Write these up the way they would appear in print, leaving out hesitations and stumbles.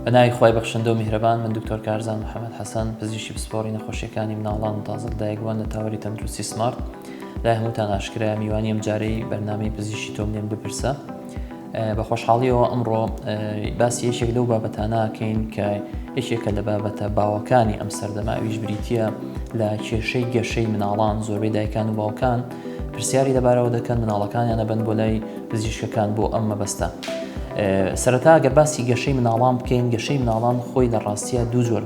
بەناوی خۆی بەخشندە و میهرەبان من دکتۆر کارزان محەممەد حەسەن پزیشکی پسپۆڕی نەخۆشیەکانی مناڵان و تازە دایکبوون لە تاوەری تەندروستی سمارت لای هەمووتان ئاشکرا میوانی ئەم جارەی بەرنامەی پزیشکی تۆم لێم بپرسە. بە خۆشحاڵیەوە ئەمڕۆ باسی یەکێک لەو بابەتانەکەین کە یەکێکە لە بابەتە باوەکانی ئەم سەردەما ئەویش بریتیە لە کێشەی گەشەی مناڵان زۆربەی دایکان و باوکان پرسیاری لەبارەوە دەکەن مناڵەکانیان ئەبەن بۆ لای پزیشکەکان بۆ ئەم مەبەستە. سەرەتا گەر باسی گەشەی مناڵان بکەین، گەشەی مناڵان خۆی لە ڕاستیە دوو زۆر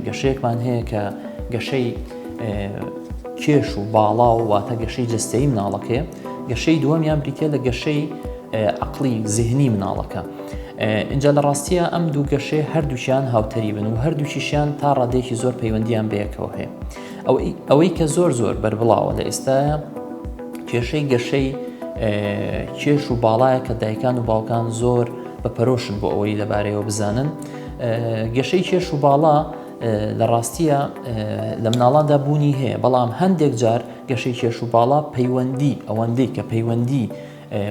گەشەیەکمان هەیە کە گەشەی کێش و باڵا و واتە گەشەی جەستەیی مناڵەکەیە، گەشەی دووەمیان بریتە لە گەشەی عەقلی زیهنی مناڵەکە. اینجا لە ڕاستیە ئەم دوو گەشەی هەردووشیان هاوتەری بن و هەردووشیشیان تا ڕادێکی زۆر پەیوەندیان بەیەکەوە هەیە. ئەوەی کە زۆر بەربڵاوە لە ئێستاە کێشەی گەشەی کێش و باڵایە کە دایکان و باوکان زۆر بەپەرۆشن بۆ ئەوەی لەبارەیەوە بزانن. گەشەی کێش و باڵا لە ڕاستیە لە مناڵاندا بوونی هەیە، بەڵام هەندێک جار گەشەی کێش و باڵا پەیوەندی ئەوەندەی کە پەیوەندی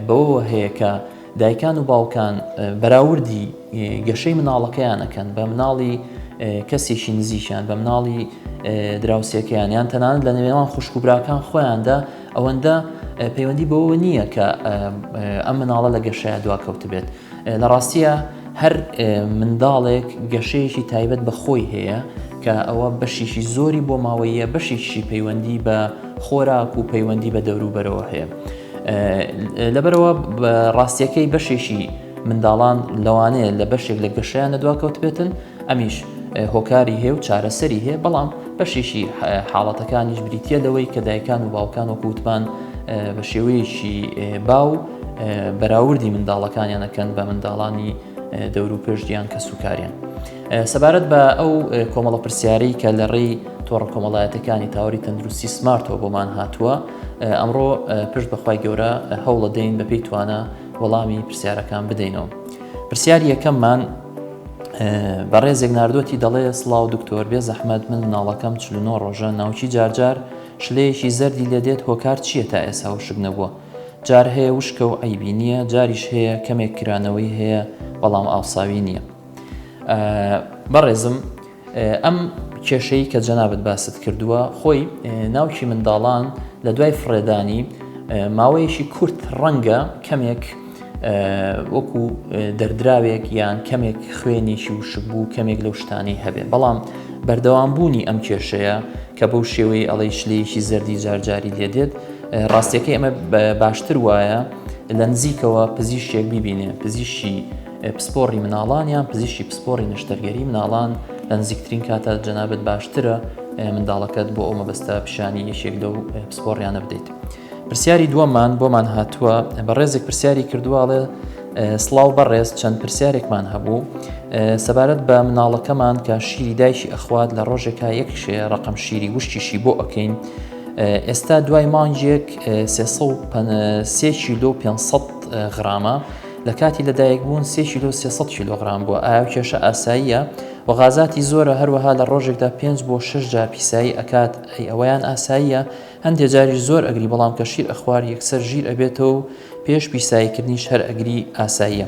بەوەوە هەیە کە دایکان و باوکان بەراوردی گەشەی مناڵەکەیانەکەن بە مناڵی کەسێکی نزیکیان، بە مناڵی دراوسێکەیان یان تەنانەت لە نێوان خوشک و براکان خۆیاندا ئەوەندە پەیوەندی بەوە نییە کە ئەم مناڵە لە گەشەیە دواکەوت بێت. لە ڕاستیە هەر منداڵێک گەشەیەکی تایبەت بە خۆی هەیە کە ئەوە بەشیشی زۆری بۆ ماوەیە، بەشیشی پەیوەندی بە خۆراک و پەیوەندی بە دەوروبەرەوە هەیە. لەبەرەوە ڕاستیەکەی بەشێکی منداڵان لەوانەیە لە بەشێک لە گەشەیانە دواکەوت بێتن، ئەمیش هۆکاری هەیە و چارەسەری هەیە، بەڵام بەشێکی حاڵەتەکانیش بریتە لەوەی کە دایکان و باوکان وەکوتمان بە شێوەیەکی باو بەراوردی منداڵەکانیانەکەن بە منداڵانی دەور و پێشگیان کە سوکاریان. سەبارەت بە ئەو کۆمەڵە پرسیارەی کە لە ڕێی تۆڕە کۆمەڵایەتەکانی تاوەری تەندروستی سمارتەوە بۆمان هاتووە، ئەمڕۆ پشت بەخوای گەورە هەوڵە دەین بەپێی توانە وەڵامی پرسیارەکان بدەینەوە. پرسیاری یەکەممان بە ڕێزێک ناردوەتی دەڵێ: سڵاو دکتۆر، بێ زەحمەت من مناڵەکەم 49 ڕۆژە ناوچی جارجار شلەیەکی زەردی لێدێت، هۆکار چییە تا ئێستا وشک نەبووە؟ جار هەیە وشکە و عیبی نییە، جاریش هەیە کەمێک کرانەوەی هەیە بەڵام ئاوساوی نییە. بەڕێزم، ئەم کێشەی کە جەنابەت باست کردووە خۆی ناوکی منداڵان لە دوای فڕێدانی ماوەیەکی کورت ڕەنگە کەمێک وەکو دەردراوێک یان کەمێک خوێنێکی وشک بوو کەمێک لەو شتانەی هەبێت، بەڵام بەردەوامبوونی ئەم کێشەیە کە بەو شێوەی ئەڵەی شلەیەکی زەردی جارجاری لێدێت، ڕاستیەکەی ئەمە باشتر وایە لە نزیکەوە پزیشکێک ببینێ، پزیشکی پسپۆڕی مناڵان یان پزیشکی پسپۆڕی نەشتەرگەری مناڵان لە نزیکترین کاتە جەنابەت باشترە منداڵەکەت بۆ ئەو مەبەستە پیشانی یەکێک لەو پسپۆڕیانە بدەیت. پرسیاری دووەممان بۆمان هاتووە، بەڕێزێک پرسیاری کردوواڵێ: سڵاو بەڕێز، چەند پرسیارێکمان هەبوو سەبارەت بە مناڵەکەمان کە شیری دایکی ئەخوات لە ڕۆژێکا یەکشێ ڕقم شیری وشتیشی بۆ ئەەکەین، ئێستا دوای مانجێک 3 کیلۆ 500 غرامە، لە کاتی لەدایک بوون 3 کیلۆ 300 کیلۆغرام بووە. ئایا کێشە ئاساییە و غازاتی زۆرە، هەروەها لە ڕۆژێکدا 5 بۆ 6 جار پیسایی ئەکات، ئەوەیان ئاساییە؟ هەندێک جاریش زۆر ئەگری، بەڵام کە شیر ئەخوار یەکسەر ژیر ئەبێتەوە و پێش پیساییکردنیش هەر ئەگری ئاساییە.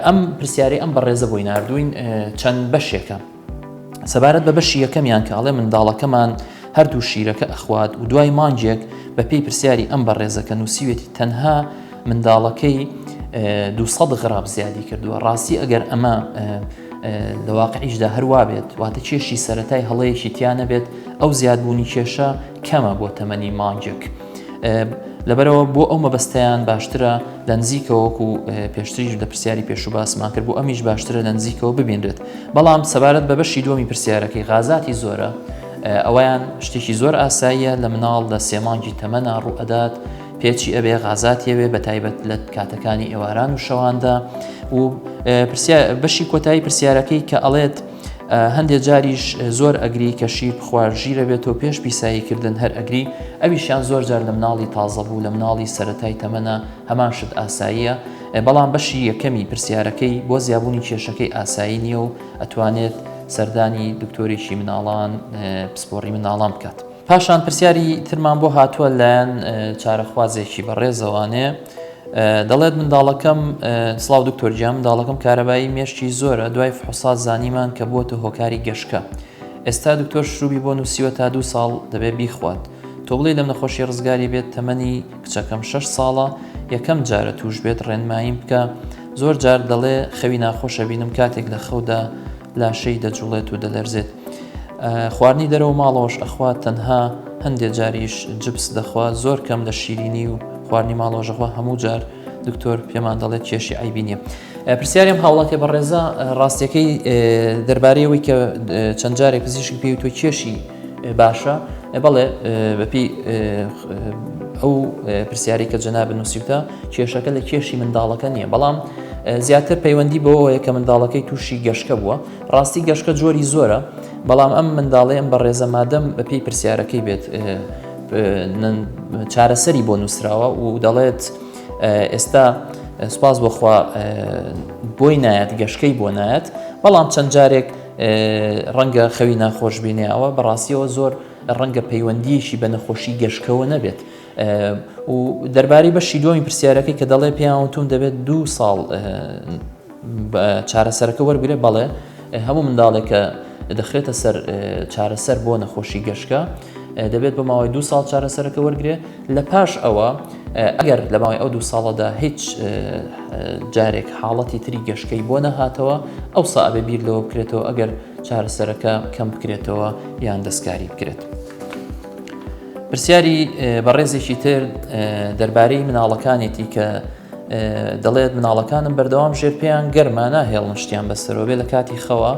ئەم پرسیاری ئەم بەڕێزە بۆی ناردوین چەند بەشێکە. سەبارەت بە بەشی یەکەمیان کە ئەڵێ منداڵەکەمان هەردوو شیرەکە ئەخوات و دوای مانجێک بە پێی پرسیاری ئەم بەڕێزەکە نووسیوێتی تەنها منداڵەکەی 200 غرام زیادی کردووە. ڕاستی ئەگەر ئەمە لە واقعیشدا هەروە بێت، واتە کێشی سەرەتای هەڵەیەکی تیانە بێت، ئەو زیادبوونی کێشە کەمە بۆ تەمەنی مانجێک. لەبەرەوە بۆ ئەو مەبەستەیان باشترە لە نزیکەوەکو پێشتریش لە پرسیاری پێش و باسمان کرد، بۆ ئەمیش باشترە لە نزیکەوە ببینرێت. بەڵام سەبارەت بە بەشی دووەمی پرسیارەکەی غازاتی زۆرە، ئەویان شتێکی زۆر ئاساییە لە مناڵ لە 3 مانگی تەمەنا ڕوو ئەدات، پێچی ئەبێ غازاتیەوێ بە تایبەت لە کاتەکانی ئێواران و شەواندا. و بەشی کۆتایی پرسیارەکەی کە ئەڵێت هەندێک جاریش زۆر ئەگری کە شیر بخوار ژیرە بێتەوە پێش پیساییکردن هەر ئەگری، ئەویشیان زۆر جار لە مناڵی تازە بوو، لە مناڵی سەرەتای تەمەنە هەمان شت ئاساییە، بەڵام بەشی یەکەمی پرسیارەکەی بۆ زیابوونی کێشەکەی ئاسایی نییە و ئەتوانێت سەردانی دکتۆرێکی مناڵان پسپۆڕی مناڵان بکات. پاشان پرسیاری ترمان بۆ هاتووە لایەن چارەخوازێکی بەڕێزەوانێ دەڵێت منداڵەکەم سڵاو دکتۆر گیان منداڵەکەم کارەبایی مێشکی زۆرە دوای فحوسات زانیمان کە بووەتە هۆکاری گەشکە ئێستا دکتۆر شروعی بۆ نووسیوە تا 2 ساڵ دەبێت بیخوات تۆ بڵێ لەم نەخۆشی ڕزگاری بێت تەمەنی کچەکەم 6 ساڵە یەکەم جارە توش بێت ڕێنماییم بکە زۆر جار دەڵێ خەوی ناخۆشە بینم کاتێک لە خەودا لاشەی دەجوڵێت و دەلەرزێت خواردنی دەرەوە ماڵەوەش ئەخوات تەنها هەندێک جاریش جبس دەخوا زۆر کەم لە شیرینی و خواردنی ماڵەوەژەخوا هەموو جار دکتۆر پێمان دەڵێت کێشی عیبی نییە پرسیاریم هاوڵاتێ بەڕێزە ڕاستیەکەی دەربارەیەوەی کە چەند جارێک پزیشک پێی تۆ کێشی باشە بەڵێ بەپی ئەو پرسیاری کە جەناب نووسیوتە کێشەکە لە کێشی منداڵەکە نییە بەڵام زیاتر پەیوەندی بەوەیە کە منداڵەکەی تووشی گەشکە بووە ڕاستی گەشکە جۆری زۆرە بەڵام ئەم منداڵەیەم بەڕێزە مادەم بەپی پرسیارەکەی بێت چارەسەری بۆ نووسراوە و دەڵێت ئێستا سوپاس بۆخوا بۆی نایەت گەشکەی بۆ نایەت بەڵام چەند جارێک ڕەنگە خەوی ناخۆش بینێەوە بەڕاستیەوە زۆر ڕەنگە پەیوەندیشی بە نەخۆشی گەشکەوە نەبێت و دەربارەی بەشی دومی پرسیارەکەی کە دەڵێ پێیانتون دەبێت 2 ساڵ چارەسەرەکە وەرگێ بەڵێ هەموو منداڵێکە دەخرێتە سەر چارەسەر بۆ نەخۆشی گەشکە دەبێت بە ماوەی 2 ساڵ چارەسەرەکە وەرگێ لە پاش ئەوە ئەگەر لە ماوەی ئەو 2 ساڵەدا هیچ جارێک حاڵەتی تری گەشکەی بۆ نەهاتەوە ئەو سابێ بیر لەوە بکرێتەوە ئەگەر چارەسەرەکە کەم بکرێتەوە یان دەستکاری بکرێت. پرسیاری بەڕێزێکی تر دەربارەی مناڵەکانێتی کە دەڵێت مناڵەکانم بەردەوام ژێر پێیان گەرما ناهێڵن شتیان بەسەرەوە بێ لە کاتی خەوە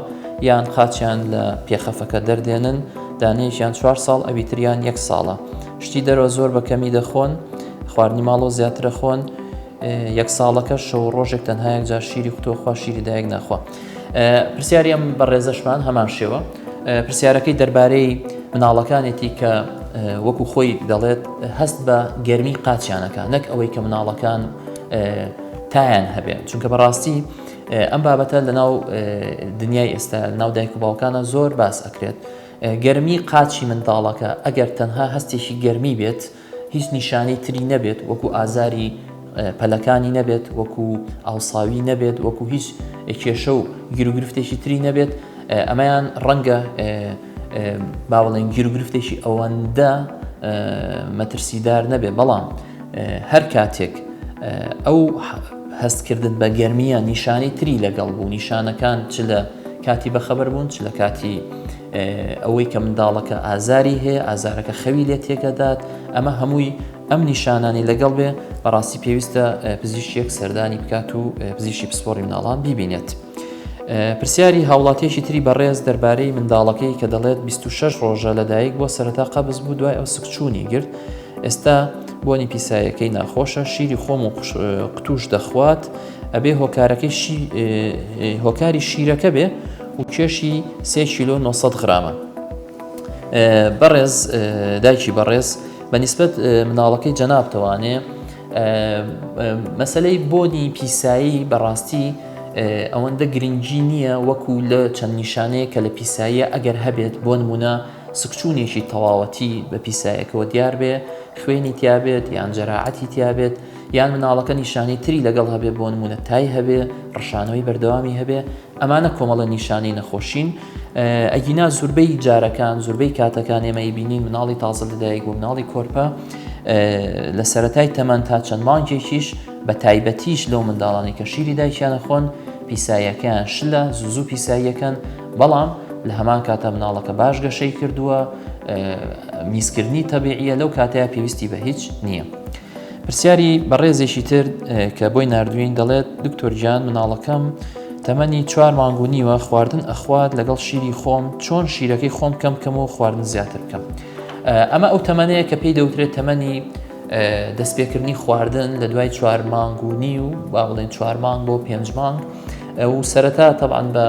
یان قاچیان لە پێخەفەکە دەردێنن دانەیەکیان 4 ساڵ ئەویتریان 1 ساڵە شتی دەرەوە زۆر بە کەمی دەخۆن خواردنی ماڵەوە زیاترە خۆن 1 ساڵەکە شەو ڕۆژێک تەنها یەکجار شیری قوتوخوا شیری دایک ناخوا. پرسیاری ئەم بەڕێزەشمان هەمان شێوە پرسیارەکەی دەربارەی مناڵەکانێتی کە وەکو خۆی دەڵێت هەست بە گەرمی قاچیانەکە نەک ئەوەی کە مناڵەکان تایان هەبێت چونکە بەڕاستی ئەم بابەتە لە ناو دنیای ئێستا ناو دایک و باوکانە زۆر باس ئەکرێت گەرمی قاچی منداڵەکە ئەگەر تەنها هەستێکی گەرمی بێت هیچ نیشانەی تری نەبێت وەکو ئازاری پەلەکانی نەبێت وەکو ئاوساوی نەبێت وەکو هیچ کێشە و گیرروگرفتێکی تری نەبێت ئەمەیان ڕەنگە با بڵێن گیرروگرفتێکی ئەوەندە مەترسیدار نەبێت بەڵام هەر کاتێک ئەو هەستکردن بە گەرمیە نیشانی تری لەگەڵ بوو نیشانەکان چ لە کاتی بەخەبەر بوون چ لە کاتی ئەوەی کە منداڵەکە ئازاری هەیە ئازارەکە خەوی لێ تێکەدات ئەمە هەمووی ئەم نیشانانی لەگەڵ بێ بەڕاستی پێویستە پزیشکێک سەردانی بکات و پزیشکی پسپۆڕی مناڵان بیبینێت. پرسیاری هاوڵاتیەکی تری بەڕێز دەربارەی منداڵەکەی کە دەڵێت 26 ڕۆژە لەدایک بۆ سەرەتا قەبز بوو دوای ئەو سکچوونی گرت ئێستا بۆنی پیسایەکەی ناخۆشە شیری خۆم و قوتوش دەخوات ئەبێ هۆکاری شیرەکە بێ و کێشی 3 کیلۆ 900 غرامە. بەڕێز دایکی بەڕێز بەنسبەت مناڵەکەی جەناب توانێ مەسەلەی بۆنی پیسایی بەڕاستی ئەوەندە گرنگی نییە وەکو لە چەند نیشانەیە کە لە پیساییە ئەگەر هەبێت بۆ نمونە سکچوونێکی تەواوەتی بە پیسایەکەوە دیار بێ خوێنی تیابێت یان جەراعەتی تیابێت یان مناڵەکە نیشانی تری لەگەڵ هەبێ بۆ نمونە تای هەبێ ڕەشانەوەی بەردەوامی هەبێ ئەمانە کۆمەڵە نیشانەی نەخۆشین ئەگینا زوربەی جارەکان زوربەی کاتەکان ئێمەی بینین مناڵی تازە لەدایک بوو مناڵی کۆرپە لە سەرەتای تەمەەن تا چەند مانگێکیش بە تایبەتیش لەو منداڵانی کە شیری دایکیانە خۆن پیساییەکەیان شلە زوو پیساییەکەن بەڵام لە هەمان کاتە مناڵەکە باش گەشەی کردووە میزکردنی تەبیعیە لەو کاتەیە پێویستی بە هیچ نییە. پرسیاری بەڕێزێکی تر کە بۆی نردوین دەڵێت دکتۆر گیان مناڵەکەم تەمەنی 4 مانگ و نیوە خواردن ئەخوات لەگەڵ شیری خۆم چۆن شیرەکەی خۆم کەم و خواردن زیاتر بکەم. ئەمە ئەو تەمەنەیە کە پێی دەوترێت تەمەنی دەستپێکردنی خواردن لە دوای 4 مانگ و نی و با بڵێن 4 مانگ بۆ 5 مانگ و سەرەتا تەبعاً بە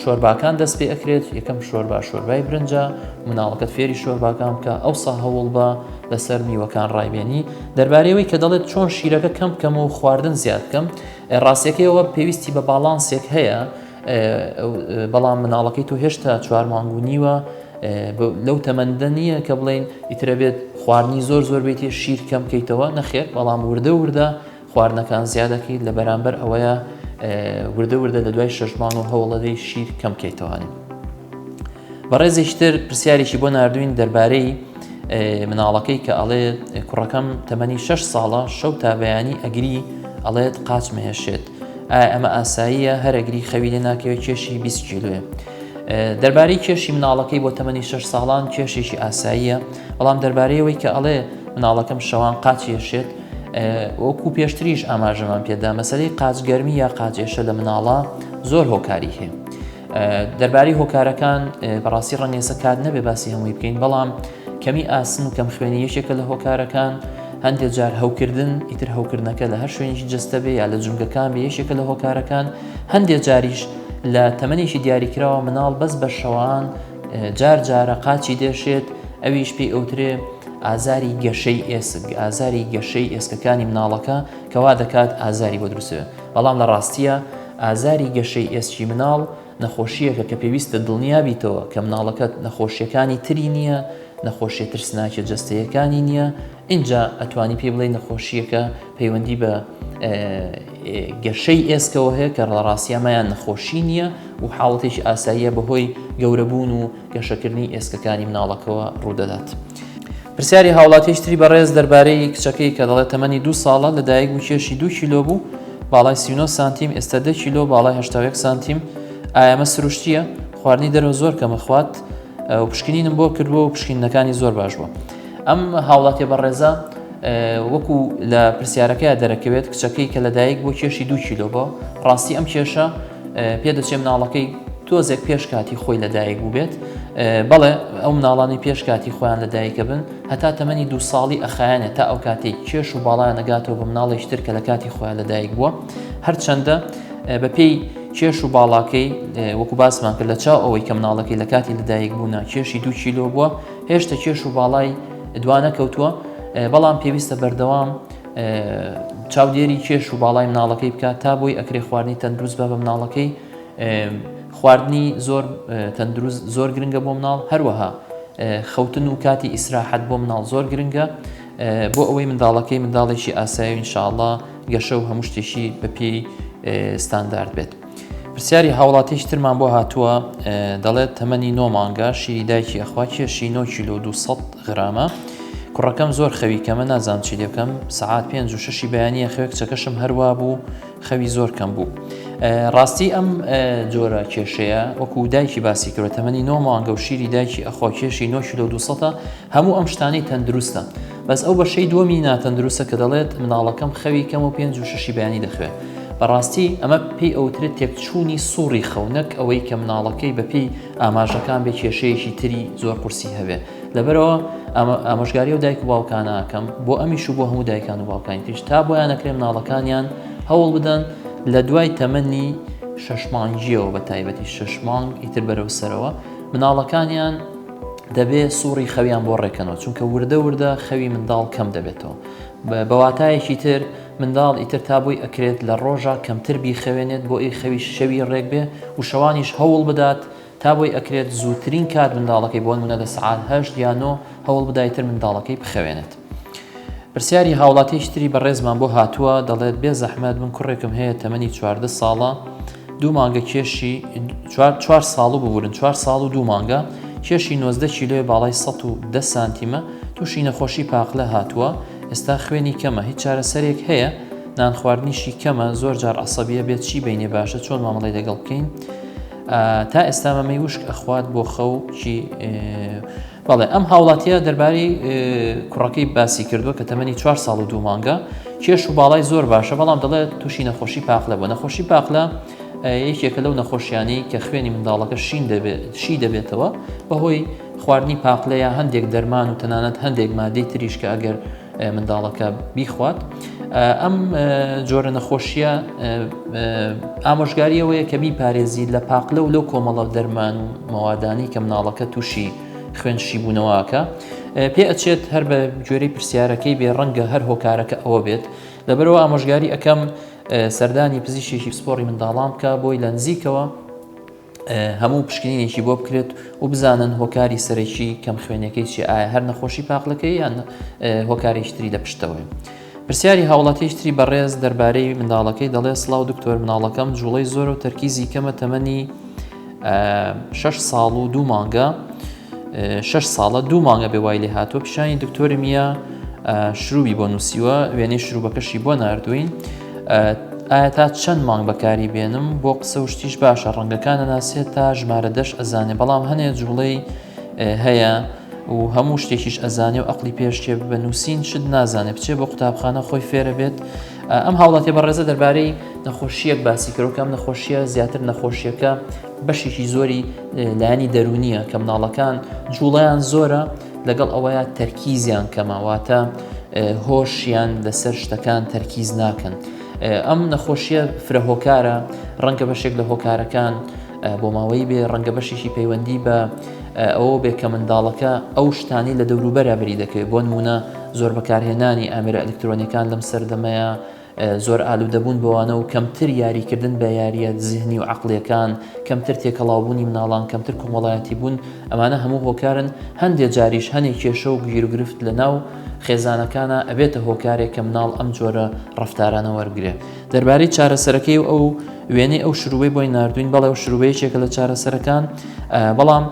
شۆرباکان دەست پێ ئەکرێت یەکەم شۆربای برنجە مناڵەکەت فێری شۆرباکان بکە ئەوسا هەوڵ بە لەسەر میوەکان ڕایبێنی دەربارەوەی کە دەڵێت چۆن شیرەکە کەم و خواردن زیاد بکەم ڕاستیەکەیەوە پێویستی بە باڵانسێک هەیە بەڵام مناڵەکەی تۆ هێشتا 4 مانگ و نیوە لەو تەمەندە نییە کە بڵێن ئیترە بێت خواردنی زۆر بێتێ شیر کەم بکەیتەوە نەخێر بەڵام وردە خواردنەکان زیادەکەیت لە بەرامبەر ئەوەیە وردە لە دوای 6 مانگ و هەوڵەدەی شیر کەم بکەیتەوەنی. بەڕێزیشتر پرسیارێکی بۆ نردوین دەربارەی مناڵەکەی کە ئەڵێ کوڕەکەم تەمەنی 6 ساڵە شەو تا بەیانی ئەگری ئەڵێت قاچ مەهێشێت. ئەمە ئاساییە هەرەگری خەوی لێ ناکەوێت کێشی 20 کیلوێ. دەربارەی کێشی مناڵەکەی بۆ تەمەنی 6 ساڵان کێشێکی ئاساییە، بەڵام دەربارەیەوەی کە ئەڵێ مناڵەکەم شەوان قاچ هێشێت وەکو پێشتریش ئاماژەمان پێدا مەسەلەی قاچگەرمی یا قاچێشە لە مناڵە زۆر هۆکاری هەیە. دەربارەی هۆکارەکان بەڕاستی ڕەنگێسە کات نەبێ باسی هەمووی بکەین، بەڵام کەمی ئاسن و کەم خوێنی یەکێکە لە هۆکارەکان. هەندێک جار هەوکردن ئیتر هەوکردنەکە لە هەر شوێنێکی جەستە بێ یا لە جونگەکان بێ یەکێکە لە هۆکارەکان. هەندێک جاریش لە تەمەنێکی دیاریکراوە مناڵ بەس بە شەوان جارە قاچی دێشێت، ئەویش پێی ئەوترێ ئازاری گەشەی ئێسک، ئازاری گەشەی ئێسکەکانی مناڵەکە کەوا دەکات ئازاری بۆ دروستێ. بەڵام لە ڕاستیە ئازاری گەشەی ئێسکی مناڵ نەخۆشیەکە کە پێویستە دڵنیابیتەوە کە مناڵەکەت نەخۆشیەکانی تری نییە، نەخۆشیە ترسناکە جەستەیەکانی نییە. اینجا ئەتوانی پێ بڵێ نەخۆشیەکە پەیوەندی بە گەشەی ئێسکەوە هەیە کە لە ڕاستیەمایان نەخۆشی نییە و حاڵەتێکی ئاساییە بەهۆی گەورەبوون و گەشەکردنی ئێسکەکانی مناڵەکەەوە ڕوودەدات. پرسیاری هاوڵاتیشتری بەڕێز دەربارەی کچەکەی کە دەڵێت تەمەنی 2 ساڵە لەدایک بوو کێشی 2 کیلۆ بوو، باڵای 39 سانتیم، ئێستا 10 کیلۆ، باڵای 81 سانتیم. ئایامە سروشتیە، خواردنی دەرەوە زۆر کەمە خوات و پشکنینم بۆ کردووە و پشکینەکانی زۆر باش بووە. ئەم هاوڵاتی بەڕێزە وەکو لە پرسیارەکەی دەرەکەوێت کچەکەی کە لەدایک بۆ کێشی 2 کیلۆ بۆ ڕاستی ئەم کێشە پێدەچێت مناڵەکەی تۆزێک پێش کاتی خۆی لەدایک بوو بێت. بەڵێ ئەو مناڵانی پێش کاتی خۆیان لەدایکە بن هەتا تەمەنی 2 ساڵی ئەخایانێت تا ئەو کاتێک کێش و باڵایان نەگاتەوە بە مناڵێکتر کە لە کاتی خۆیان لەدایک بووە. هەرچەندە بەپێی کێش و باڵاکەی وەکو باسمان کرد لە چاو ئەوەی کە مناڵەکەی لە کاتی لەدایک بوونا کێشی 2 کیلۆ بووە، هێشتا کێش و باڵای دوانە کەوتووە، بەڵام پێویستە بەردەوام چاودێری کێش و باڵای مناڵەکەی بکات تا بۆی ئەکرێ خواردنی تەندروست بە مناڵەکەی. خواردنی تەندروست زۆر گرنگە بۆ مناڵ، هەروەها خەوتن و کاتی ئیسراحەت بۆ مناڵ زۆر گرنگە بۆ ئەوەی منداڵەکەی منداڵێکی ئاسایی و ئینشاءڵڵا گەشە و هەموو شتێکی بەپێی ستاندارد بێت. پرسیاری هاوڵاتیش ترمان بۆ هاتووە، دەڵێت تەمەنی 9 مانگە شیری دایکی ئەخوا کێشی 9 کیلۆ 200 غرامە، کوڕەکەم زۆر خەوی کەمە، نازانم چی دەکەم، سەعات 5 و 6 بەیانیە خەوێک کچەکەشم هەروە بوو، خەوی زۆر کەم بوو. ڕاستی ئەم جۆرە کێشەیە وەکو دایکی باسی کردوە تەمەنی 9 مانگە و شیری دایکی ئەخوا کێشی 9 کیلۆ 200 هەموو ئەم شتانەی تەندروستە، بەس ئەو بەشەی دووەمی ناتەندروستە کە دەڵێت مناڵەکەم خەوی کەم و 5 و 6 بەیانی دەخوێت. بەڕاستی ئەمە پێی ئەوترێت تێکچوونی سووڕی خەونەک ئەوەی کە مناڵەکەی بەپێی ئاماژەکان بێ کێشەیەکی تری زۆر قورسی هەبێ. لەبەرەوە ئامۆژگاری و دایک و باوکانەکەم بۆ ئەمیش و بۆ هەموو دایکان و باوکانی تریش تا بۆیان نەکرێ مناڵەکانیان هەوڵ بدەن لە دوای تەمەنی 6 مانگیەوە بە تایبەتی 6 مانگ ئیتر بەرەو سەرەوە مناڵەکانیان دەبێت سووڕی خەویان بۆ ڕێکەنەوە، چونکە وردە خەوی منداڵ کەم دەبێتەوە. بەواتایەکی تر منداڵ ئیتر تا بۆی ئەکرێت لە ڕۆژە کەمتر بیخەوێنێت بۆ ئەی خەوی شەوی ڕێک بێ و شەوانیش هەوڵ بدات تا بۆی ئەکرێت زووترین کات منداڵەکەی بۆ نمونە لە سەعات 8 یا 9 هەوڵ بدایتر منداڵەکەی بخەوێنێت. پرسیاری هاوڵاتیشتری بەڕێزمان بۆ هاتووە، دەڵێت بێ زەحمەت من کوڕێکم هەیە تەمەنی 14 ساڵە، 2 مانگە کێشی 4 ساڵ و ببورن 4 ساڵ و 2 مانگە کێشی 19 کیلۆی باڵای 110 سانتیمە، تووشی نەخۆشی پاقلە هاتووە، ئێستا خوێنی کەمە، هیچ چارەسەرێک هەیە؟ نان خواردنیشی کەمە، زۆر جار عەسەبیە بێت، چی بینێ باشە، چۆن مامەڵەی لەگەڵ بکەین؟ تا ئێستا مەمەی وشک ئەخوات بۆ خەو چی؟ بەڵێ ئەم هاوڵاتیە دەربارەی کوڕەکەی باسی کردووە کە تەمەنی 4 ساڵ و 2 مانگە کێش و باڵای زۆر باشە، بەڵام دەڵێت تووشی نەخۆشی پاقلە بووە. نەخۆشی پاقلە یەکێکە لەو نەخۆشیانی کە خوێنی منداڵەکە شی دەبێتەوە بەهۆی خواردنی پاقلەیە، هەندێک دەرمان و تەنانەت هەندێک مادەی تریش کە ئەگەر منداڵەکە بیخوات. ئەم جۆرە نەخۆشیە ئامۆژگاریەوەیە کە بیپارێزی لە پاقلە و لەو کۆمەڵە دەرمان و مەوادانی کە مناڵەکە تووشی خوێنشی بوونەوەکە پێ ئەچێت هەر بە گوێرەی پرسیارەکەی بێ ڕەنگە هەر هۆکارەکە ئەوە بێت. لەبەرەوە ئامۆژگاری ئەەکەم سەردانی پزیشێکی سپۆڕی منداڵان بکە بۆی لە نزیکەوە هەموو پشکنینێکی بۆ بکرێت و بزانن هۆکاری سەرەکی کەم خوێنەکەی چی، ئایا هەر نەخۆشی پاقلەکەی یان هۆکارێکی تری لە پشتەوەی. پرسیاری هاوڵاتیشتری بەڕێز دەربارەی منداڵەکەی دەڵێ سڵاو دکتۆر مناڵەکەم جوڵەی زۆر و تەرکیزی کەمە تەمەنی 6 ساڵ و 2 مانگە 6 ساڵە 2 مانگە بێ وای لێ هاتووە پیشانی دکتۆری میە شروعی بۆ نووسیوە وێنەی شروبەکەشی بۆ ناردوین ئایا تا چەند مانگ بەکاری بێنم بۆ قسە و شتیش باشە ڕەنگەکانە ناسێت تا ژمارە 10 ئەزانێ بەڵام هەنێ جوڵەی هەیە و هەموو شتێکیش ئەزانێ و ئەقلی پێشتێ بە نووسین شت نازانێت بچێ بۆ قوتابخانە خۆی فێرە بێت ئەم هاوڵاتی بەڕێزە دەربارەی نەخۆشیەک باسی کرد و کەم نەخۆشیە زیاتر نەخۆشیەکە بەشێکی زۆری لایانی دەرونیە کە مناڵەکان جوڵەیان زۆرە لەگەڵ ئەوەیە تەرکیزیان کەماواتە هۆشیان لەسەر شتەکان تەرکیز ناکەن ئەم نەخۆشیە فرە ڕەنگە بەشێک لە هۆکارەکان بۆ ماوەی بێ ڕەنگە بەشێکی پەیوەندی بە ئەوە بێ کە منداڵەکە ئەو شتانی لە دەوروبەرە بری دەکەوێت بۆ نمونە زۆر بەکارهێنانی ئامێرە ئەلکترۆنیەکان لەم سەردەمەیە زۆر ئالوودەبوون بەوانە و کەمتر یاریکردن بە یاریە زیهنی و عەقڵیەکان کەمتر تێکەڵاوبوونی مناڵان کەمتر کۆمەڵایەتی بوون ئەمانە هەموو هۆکارن هەندێک جاریش هەنێک کێشە و گیر و گرفت لە ناو خێزانەکانە ئەبێتە هۆکارێک کە مناڵ ئەم جۆرە ڕەفتارانە وەرگرێ دەربارەی چارەسەرەکەی و ئەو وێنەی ئەو شروعەی بۆی ناردوین بەڵێ ئەو شروعەیەکێکە لە چارەسەرەکان بەڵام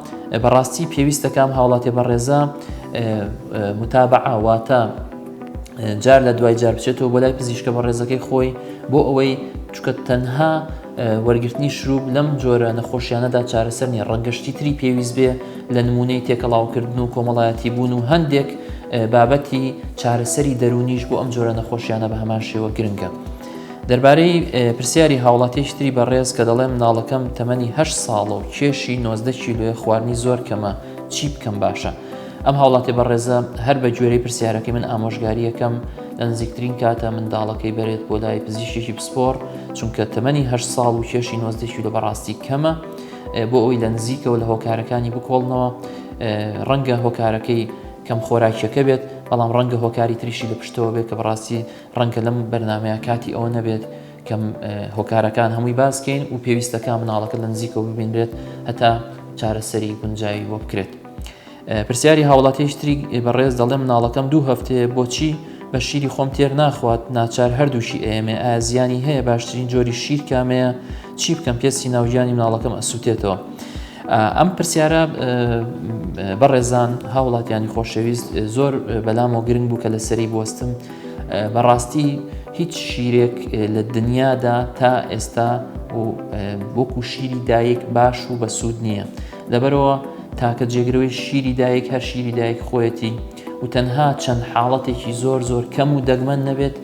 بەڕاستی پێویستەکەم هاوڵاتی بەڕێزە متابعە واتە جار لە دوای جار بچێتەوە بۆ لای پزیشکە بەڕێزەکەی خۆی بۆ ئەوەی چکە تەنها وەرگرتنی شروع لەم جۆرە نەخۆشیانەدا چارەسەر نیە ڕەنگەشتی تری پێویست بێ لە نمونەی تێکەڵاوکردن و کۆمەڵایەتی بوون و هەندێک بابەتی چارەسەری دەرونیش بۆ ئەم جۆرە نەخۆشیانە بە هەمان شێوە گرنگە دەربارەی پرسیاری هاوڵاتیشتری بەڕێز کە دەڵێ مناڵەکەم تەمەنی 8 ساڵە و کێشی 90 کیلۆیە خواردنی زۆر کەمە چی بکەم باشە ئەم هاوڵاتی بەڕێزە هەر بە گوێرەی پرسیارەکەی من ئامۆژگاری یەکەم لە نزیکترین کاتە منداڵەکەی بەرێت بۆ لای پزیشکی پسپۆر چونکە تەمەنی 8 ساڵ و کێشی 90 کیلۆ بەڕاستی کەمە بۆ ئەوی لە نزیکەوە لە هۆکارەکانی بکۆڵنەوە ڕەنگە هۆکارەکەی کەم خۆراکیەکە بێت بەڵام ڕەنگە هۆکاری تریشی لە پشتەوە بێت کە بەڕاستی ڕەنگە لەم بەرنامەیە کاتی ئەوە نەبێت کەم هۆکارەکان هەمووی باسکەین و پێویستەکە مناڵەکە لە نزیکەوە ببینرێت هەتا چارەسەری گونجایی بۆ بکرێت پرسیاری هاوڵاتیشتری بەڕێز دەڵێ مناڵەکەم 2 هەفتەیە بۆچی بە شیری خۆم تێر ناخوات ناچار هەردووشی ئێمێ ئایا زیانی هەیە باشترین جۆری شیر کامەیە چی بکەم پێسی ناوژیانی مناڵەکەم ئەسووتێتەوە ئەم پرسیارە بەڕێزان هاوڵاتیانی خۆشەویست زۆر بەلامەوە گرنگ بوو کە لەسەری بوەستم بەڕاستی هیچ شیرێک لە دنیادا تا ئێستا و وەکو شیری دایک باش و بەسوود نییە لەبەرەوە تاکە جێگرەوەی شیری دایک هەر شیری دایک خۆیەتی و تەنها چەند حاڵەتێکی زۆر کەم و دەگمەن نەبێت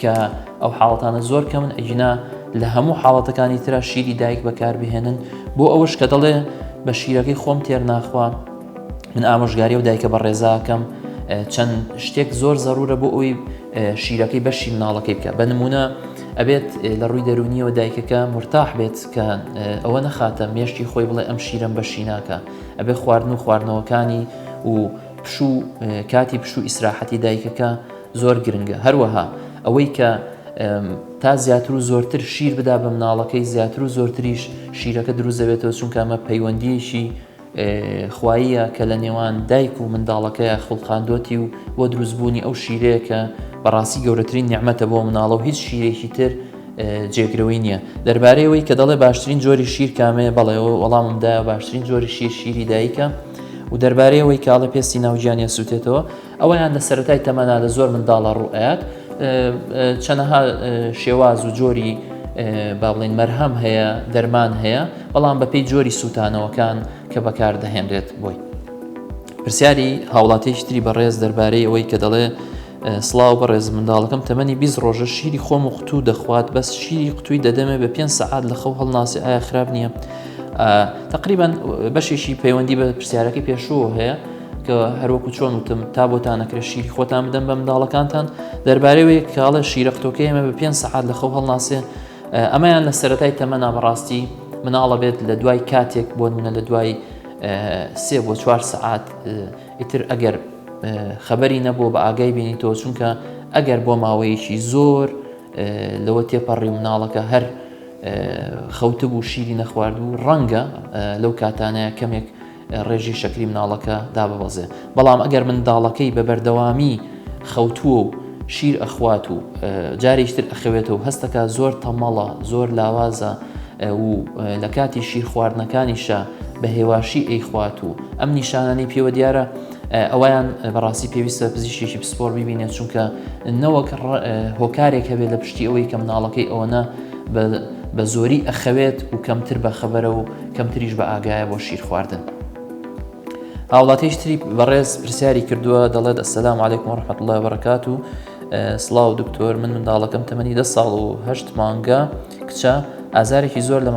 کە ئەو حاڵەتانە زۆر کەمن ئەجنا لە هەموو حاڵەتەکانی ترا شیری دایک بەکاربهێنن بۆ ئەوەش کە دەڵێ بە شیرەکەی خۆم تێر ناخوا من ئامۆژگاری و دایکە بە ڕێزاکەم چەند شتێک زۆر زەرورە بۆ ئەوی شیرەکەی بەشی مناڵەکەی بکە بە نمونە ئەبێت لە ڕووی دەرونیەوە دایکەکە مرتاح بێت کە ئەوە نەخاتە مێشتی خۆی بڵێ ئەم شیرەم بەشی ناکە ئەبێ خواردن و خواردنەوەکانی و پشوو کاتی پشوو ئیسراحەتی دایکەکە زۆر گرنگە هەروەها ئەوەی کە تا زیاتر و زۆرتر شیر بدا بە مناڵەکەی زیاتر و زۆرتریش شیرەکە دروست دەبێتەوە چونکە ئەمە پەیوەندیەکی خواییە کە لە نێوان دایک و منداڵەکەیە خوڵقاندۆتی و بۆ دروستبوونی ئەو شیرەیە کە بەڕاستی گەورەترین نیعمەتە بۆ مناڵە و هیچ شیرێکی تر جێگرەوەی نییە دەربارەیەوەی کە دەڵێ باشترین جۆری شیر کامەیە بەڵێەوە وەڵاممدایە باشترین جۆری شیری دایکە و دەربارەیەوەی کاڵە پێستی ناوجیانە سووتێتەوە ئەوەیان لە سەرەتای تەمەنا لە زۆر منداڵە ڕوئات چەنەها شێواز و جۆری با بڵێن مەرهەم هەیە دەرمان هەیە بەڵام بەپێی جۆری سووتانەوەکان کە بەکاردەهێنرێت بۆی پرسیاری هاوڵاتیشتری بەڕێز دەربارەی ئەوەی کە دەڵێ سڵاو بەڕێز منداڵەکەم تەمەنی 20 ڕۆژە شیری خۆم و قوتو دەخوات بەس شیری قوتووی دەدەمێ بە 5 سەعات لە خەو هەڵناسی ئایا خراپ نییە تقریبا بەشێکی پەیوەندی بە پرسیارەکەی پێشووە هەیە کە هەروەکو چۆن وتم تا بۆتان نەکرێت شیری خۆتان بدەن بە منداڵەکانتان دەربارەوەی کاڵە شیرە قوتۆکەی ئێمە بە 5 سەعات لە خەو هەڵناسێ ئەمەیان لە سەرەتای تەمەنا بەڕاستی مناڵە بێت لە دوای کاتێک بۆ نمونە لە دوای 3 بۆ 4 سەعات ئیتر ئەگەر خەبەری نەبووە بە ئاگای بینیتەوە چونکە ئەگەر بۆ ماوەیەکی زۆر لەوە تێپەڕی مناڵەکە هەر خەوتە بوو شیری نەخوارد و ڕەنگە لەو کاتانەیە کەمێک ڕێژی شەکری مناڵەکە داببەزێ بەڵام ئەگەر منداڵەکەی بە بەردەوامی خەوتووە و شیر ئەخوات و جارێکتر ئەخەوێتەوە هەستەکە زۆر تەمەڵە زۆر لاوازە و لە کاتی شیر خواردنەکانیشە بە هێواشی ئەیخوات و ئەم نیشانانەی پێوە دیارە ئەویان بەڕاستی پێویستە پزیشکێکی پسپۆر ببینێت چونکە نەوەک هۆکارێک هەبێت لە پشتی ئەوەی کە مناڵەکەی ئەوەنە بە زۆری ئەخەوێت و کەمتر بە خەبەرە و کەمتریش بە ئاگایە بۆ شیر خواردن. هاوڵاتیش تری بەڕێز پرسیاری کردووە دەڵێت ئەسەلام عەلەیکم وەڕەحمەتوڵڵاهی وبەرەکاتوه سڵاو دکتۆر من منداڵەکەم تەمەنی 10 ساڵ و 8 مانگە کچە ئازارێکی زۆر لە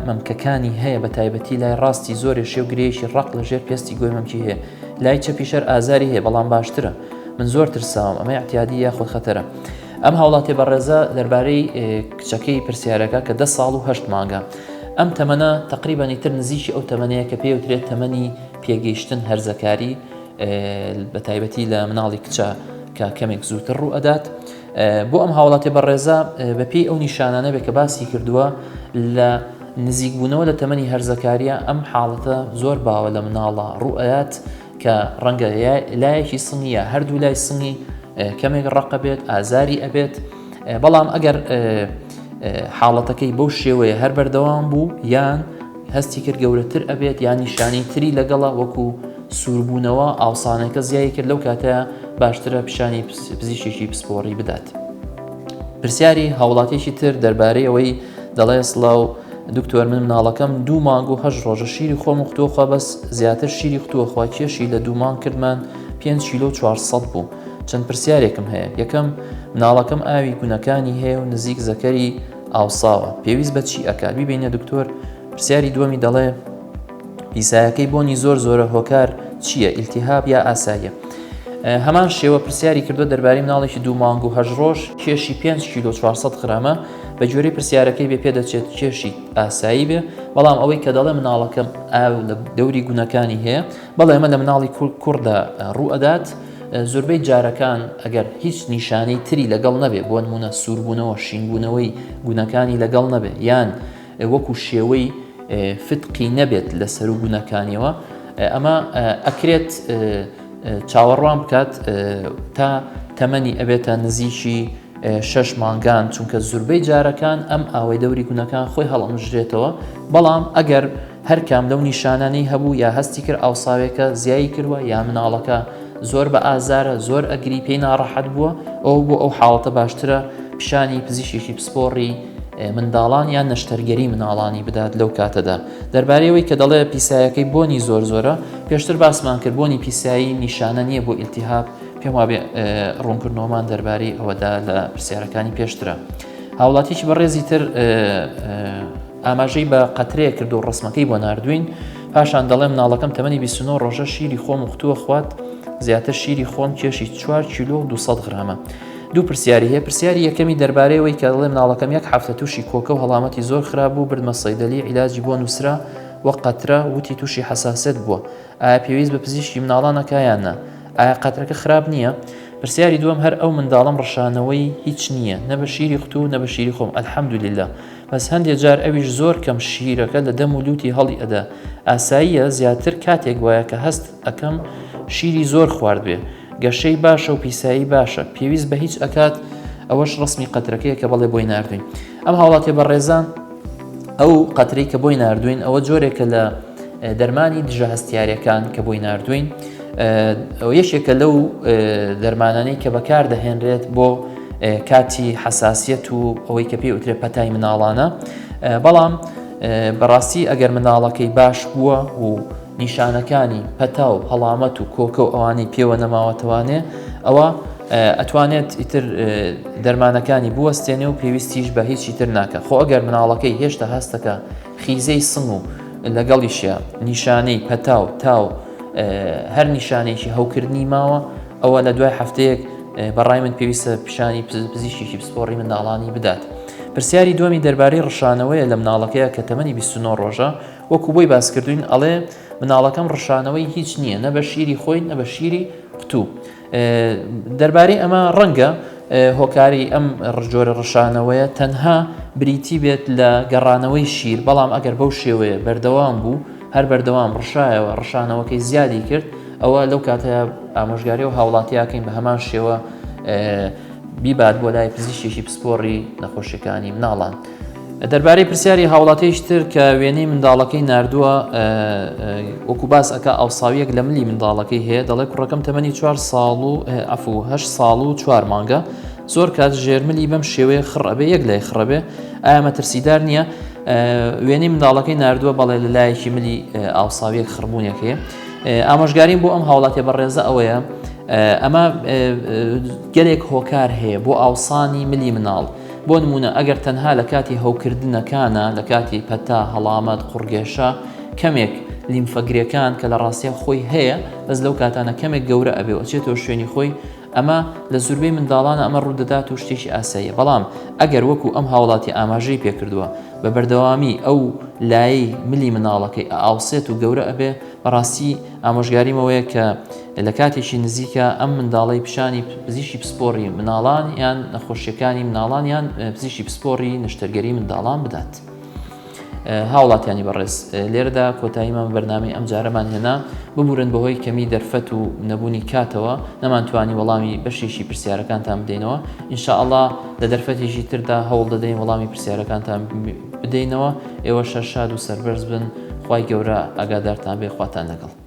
مەمکەکانی هەیە بە تایبەتی لای ڕاستی زۆری شێوگرێکی ڕق لە ژێر پێستی گوێ مەمکی هەیە لای چەپیشەر ئازاری هەیە بەڵام باشترە من زۆر ترساوم ئەمە احتیادی یاخود خەتەرە. ئەم هاوڵاتی بەڕێزە دەربارەی کچەکەی پرسیارەکە کە 10 ساڵ و 8 مانگە ئەم تەمەنە تقریبا ئیتر نزیکی ئەو تەمەنەیە کە پێوترێت تەمەنی پێگەیشتن هەرزەکاری بە تایبەتی لە مناڵی کچە کە کەمێک زووتر ڕوو ئەدات. بۆ ئەم هاوڵاتی بەڕێزە بەپێی ئەو نیشانانە بێ کە باسی کردووە لە نزیکبوونەوە لە تەمەنی هەرزەکاریە ئەم حاڵەتە زۆر باوە لە مناڵە ڕوئەت کە ڕەنگە لایەکی سنگیە هەردوو لای سنگی کەمێک ڕقە بێت ئازاری ئەبێت بەڵام ئەگەر حاڵەتەکەی بەو شێوەیە هەر بەردەوام بوو یان هەستی کرد گەورەتر ئەبێت یان نیشانی تری لەگەڵە وەکو سووربوونەوە ئاوسانەکە زیایی کرد لەو کاتەیە باشترە پیشانی پزیشکێکی پسپۆڕی بدات. پرسیاری هاوڵاتێکی تر دەربارەی ئەوەی دەڵێ سڵاو دکتۆر من مناڵەکەم 2 مانگ و 8 ڕۆژە شیری خۆم قوتووەخوا بەس زیاتر شیری قوتووەخوا کێشی لە 2 مانگ کردمان 5 کیلۆ 400 بوو. چەند پرسیارێکم هەیە. یەکەم مناڵەکەم ئاوی گونەکانی هەیە و نزیک زەکەری ئاوساوە پێویست بە چی ئەکات بیبینە دکتۆر. پرسیاری دووەمی دەڵێ پیسایەکەی بۆنی زۆرە هۆکار چییە ئیلتیهاب یا ئاساییە. هەمان شێوە پرسیاری کردو دەربارەی مناڵێکی 2 مانگ و 8 ڕۆژ کێشی 5 کیلۆ 400 غرامە بە جۆرەی پرسیارەکەی بێ پێدەچێت کێشی ئاسایی بێ بەڵام ئەوەی کە دەڵێ مناڵەکەم ئاو لە دەوری گونەکانی هەیە بەڵێ ئەمە لە مناڵی کووردا ڕوو ئەدات زۆربەی جارەکان ئەگەر هیچ نیشانەی تری لەگەڵ نەبێ بۆ نمونە سووربوونەوە شینبوونەوەی گونەکانی لەگەڵ نەبێ یان وەکو شێوەی فتقی نەبێت لە سەر و گونەکانیەوە ئەمە ئەکرێت چاوەڕوان بکات تا تەمەنی ئەبێتە نزیکی 6 مانگان چونکە زۆربەی جارەکان ئەم ئاوەی دەوری گونەکان خۆی هەڵەمژرێتەوە بەڵام ئەگەر هەر کام لەو نیشانانەی هەبوو یا هەستی کرد ئاوساوێکە زیایی کردووە یا مناڵەکە زۆر بە ئازارە زۆر ئەگری پێی ناڕەحەت بووە ئەو بۆ ئەو حاڵەتە باشترە پیشانی پزیشکێکی پسپۆڕی منداڵان یان نەشتەرگەری مناڵانی بدات لەو کاتەدا. دەربارەیەوەی کە دەڵێ پیسایەکەی بۆنی زۆرە پێشتر باسمان کرد بۆنی پیسایی نیشانە نییە بۆ ئیلتیهاب پێم وابێ ڕوونکردنەوەمان دەربارەی ئەوەدا لە پرسیارەکانی پێشترە. هاوڵاتیی بەڕێزی تر ئاماژەی بە قەترەیە کرد و ڕسمەکەی بۆ ناردوین پاشان دەڵێ مناڵەکەم تەمەنی 29 ڕۆژە شیری خۆم وختووە خوات زیاتر شیری خۆم کێشی 4 کیلۆ 200 غرامە. دوو پرسیاری هەیە. پرسیاری یەکەمی دەربارەیەوەی کە دەڵێ مناڵەکەم 1 هەفتە تووشی کۆکە و هەڵامەتی زۆر خراپ بوو بردمە سەیدەلی عیلاجی بۆ نووسرا وە قەترە وتی تووشی حەساسیت بووە ئایا پێویست بە پزیشکی مناڵانەکە یاننا ئایا قەترەکە خراپ نییە. پرسیاری دووەم هەر ئەو منداڵم ڕەشانەوەی هیچ نییە نە بە شیری قوتو نە بە شیری خۆم ئەلحەمدولیلا بەس هەندێک جار ئەویش زۆر کەم شیرەکە لە دەم و لوتی هەڵی ئەدا ئاساییە زیاتر کاتێک وایە کە هەست ئەەکەم شیری زۆر خوارد بێ گەشەی باشە و پیسایی باشە پێویست بە هیچ ئەکات ئەوەش ڕسمی قەترەکەیە کە بەڵێ بۆی ناردوین. ئەم هاوڵاتی بەڕێزان ئەو قەترەی کە بۆی ناردوین ئەوە جۆرێکە لە دەرمانی دژە هەستیاریەکان کە بۆی ناردوین یەکێکە لەو دەرمانانەی کە بەکار دەهێنرێت بۆ کاتی حەساسیەت و ئەوەی کە پێی وترێت پەتای مناڵانە بەڵام بەڕاستی ئەگەر مناڵەکەی باش بووە و نیشانەکانی پەتا و هەڵامەت و کۆکە و ئەوانی پێوە نەماوەتەوانێ ئەوە ئەتوانێت ئیتر دەرمانەکانی بوەستێنێ و پێویستیش بە هیچی تر ناکە خۆ ئەگەر مناڵەکەی هێشتا هەستەکە خیزەی سنگ و لەگەڵیشە نیشانەی پەتا و تاو هەر نیشانێکی هەوکردنی ماوە ئەوە لە دوای هەفتەیەک بەڕای من پێویستە پیشانی پزیشکێکی پسپۆڕی منداڵانی بدات. پرسیاری دووەمی دەربارەی ڕەشانەوەیە لە مناڵەکەیە کە تەمەنی 29 ڕۆژە وەکو بۆی باسکردوین ئەڵێ مناڵەکەم ڕەشانەوەی هیچ نییە نە بە شیری خۆی نە بە شیری قوتو. دەربارەی ئەمە ڕەنگە هۆکاری ئەم جۆرە ڕەشانەوەیە تەنها بریتی بێت لە گەڕانەوەی شیر بەڵام ئەگەر بەو شێوەیە بەردەوام بوو هەر بەردەوام ڕشایەوە ڕەشانەوەکەی زیادی کرد ئەوە لەو کاتەیە ئامۆژگاری و هاوڵاتیاکەین بە هەمان شێوە بیبات بۆ لای پزیشکێکی پسپۆڕی نەخۆشیەکانی مناڵان. دەربارەی پرسیاری هاوڵاتیش تر کە وێنەی منداڵەکەی نردووە وەکو باس ئەکا ئەوساویەک لە ملی منداڵەکەی هەیە، دەڵێ کوڕەکەم تەمەنی 4 ساڵ و 8 ساڵ و 4 مانگە، زۆر کات ژێرملی بەم شێوەیە خڕەبێ یەک لای خڕەبێ، ئایا مەترسیدار نییە؟ وێنەی منداڵەکەی نردووە بەڵێ لە لایەکی ملی ئاوساویەک خڕبوونێک هەیە. ئامۆژگاریم بۆ ئەم هاوڵاتیە بەڕێزە ئەوەیە ئەمە گەلێک هۆکار هەیە بۆ ئاوسانی ملی مناڵ. بۆ نمونە ئەگەر تەنها لە کاتی هەوکردنەکانە لە کاتی پەتا هەڵامەت قوڕگێشە کەمێک لیمفەگرەکان کە لە ڕاستیە خۆی هەیە بەس لەو کاتانە کەمێک گەورە ئەبێ وەچێتەوە شوێنی خۆی، ئەمە لە زوربەی منداڵانە ئەمە ڕوودەدات و شتێکی ئاساییە. بەڵام ئەگەر وەکو ئەم هاوڵاتی ئاماژەی پێکردووە بە بەردەوامی ئەو لایەی ملی مناڵەکەی ئاوسێت و گەورە ئەبێ، بەڕاستی ئامۆژگاریمەوەیە کە لە کاتێکی نزیکە ئەم منداڵی پیشانی پزیشکی پسپۆڕی مناڵان یان نەخۆشیەکانی مناڵان یان پزیشکی پسپۆڕی نیشتەرگەری منداڵان بدات. هاوڵاتیانی بەڕێز، لێرەدا کۆتاییمان بەرنامەی ئەم جارەمان هێنا، ببورن بەهۆی کەمی دەرفەت و نەبوونی کاتەوە نەمانتوانی وەڵامی بەشێکی پرسیارەکانتان بدەینەوە. ئینشاءڵڵا لە دەرفەتێکی تردا هەوڵ دەدەین وەڵامی پرسیارەکانتان بدەینەوە. ئێوە شاد و سەربەرز بن، خوای گەورە ئاگادارتان بێ، خواتان لەگەڵ.